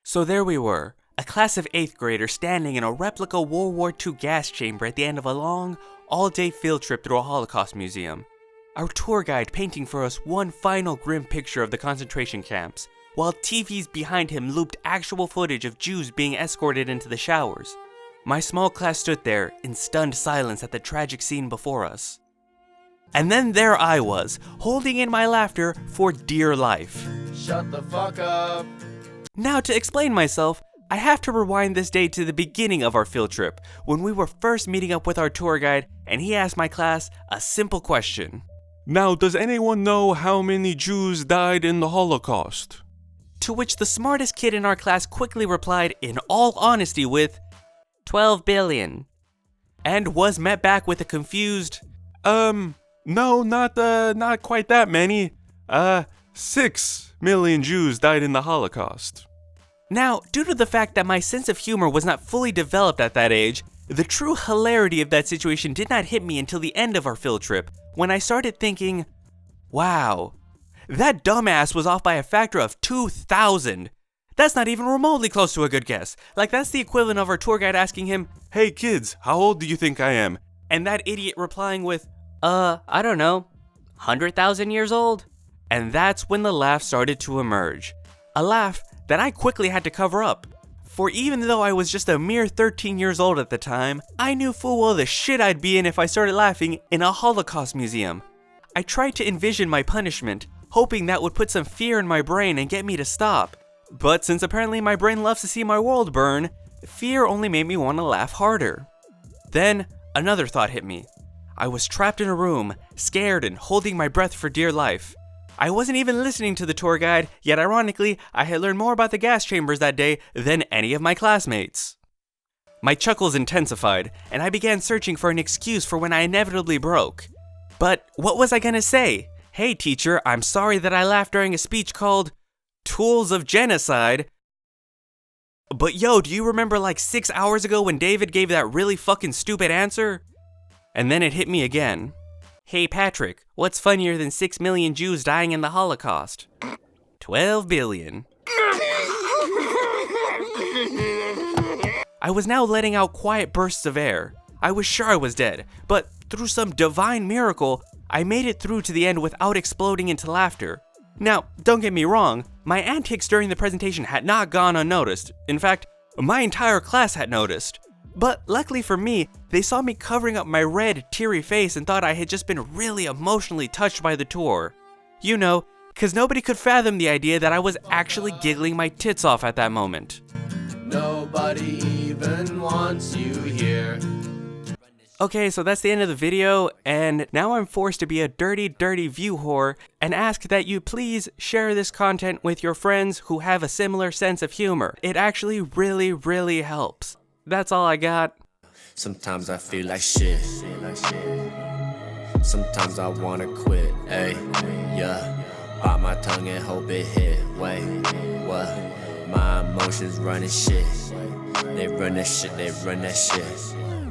So there we were, a class of 8th graders standing in a replica World War II gas chamber at the end of a long, all-day field trip through a Holocaust museum. Our tour guide painting for us one final grim picture of the concentration camps, while TVs behind him looped actual footage of Jews being escorted into the showers. My small class stood there in stunned silence at the tragic scene before us. And then there I was, holding in my laughter for dear life. Shut the fuck up. Now, to explain myself, I have to rewind this day to the beginning of our field trip, when we were first meeting up with our tour guide and he asked my class a simple question. Now, does anyone know how many Jews died in the Holocaust? To which the smartest kid in our class quickly replied in all honesty with 12 billion. And was met back with a confused, No, not quite that many. 6 million Jews died in the Holocaust. Now, due to the fact that my sense of humor was not fully developed at that age, the true hilarity of that situation did not hit me until the end of our field trip, when I started thinking, wow, that dumbass was off by a factor of 2,000. That's not even remotely close to a good guess. Like, that's the equivalent of our tour guide asking him, Hey kids, how old do you think I am? and that idiot replying with, I don't know, 100,000 years old? And that's when the laugh started to emerge. A laugh that I quickly had to cover up. For even though I was just a mere 13 years old at the time, I knew full well the shit I'd be in if I started laughing in a Holocaust museum. I tried to envision my punishment, hoping that would put some fear in my brain and get me to stop. But since apparently my brain loves to see my world burn, fear only made me want to laugh harder. Then, another thought hit me. I was trapped in a room, scared and holding my breath for dear life. I wasn't even listening to the tour guide, yet ironically, I had learned more about the gas chambers that day than any of my classmates. My chuckles intensified, and I began searching for an excuse for when I inevitably broke. But what was I gonna say? Hey teacher, I'm sorry that I laughed during a speech called Tools of Genocide. But yo, do you remember like 6 hours ago when David gave that really fucking stupid answer? And then it hit me again. Hey Patrick, what's funnier than 6 million Jews dying in the Holocaust? 12 billion. I was now letting out quiet bursts of air. I was sure I was dead, but through some divine miracle, I made it through to the end without exploding into laughter. Now, don't get me wrong, my antics during the presentation had not gone unnoticed. In fact, my entire class had noticed. But luckily for me, they saw me covering up my red, teary face and thought I had just been really emotionally touched by the tour. You know, cause nobody could fathom the idea that I was actually giggling my tits off at that moment. Nobody even wants you here. Okay, so that's the end of the video, and now I'm forced to be a dirty, dirty view whore and ask that you please share this content with your friends who have a similar sense of humor. It actually really, really helps. That's all I got. Sometimes I feel like shit. Sometimes I wanna quit. Ay, yeah. Bite my tongue and hope it hit. Wait, what? My emotions running shit. They run that shit.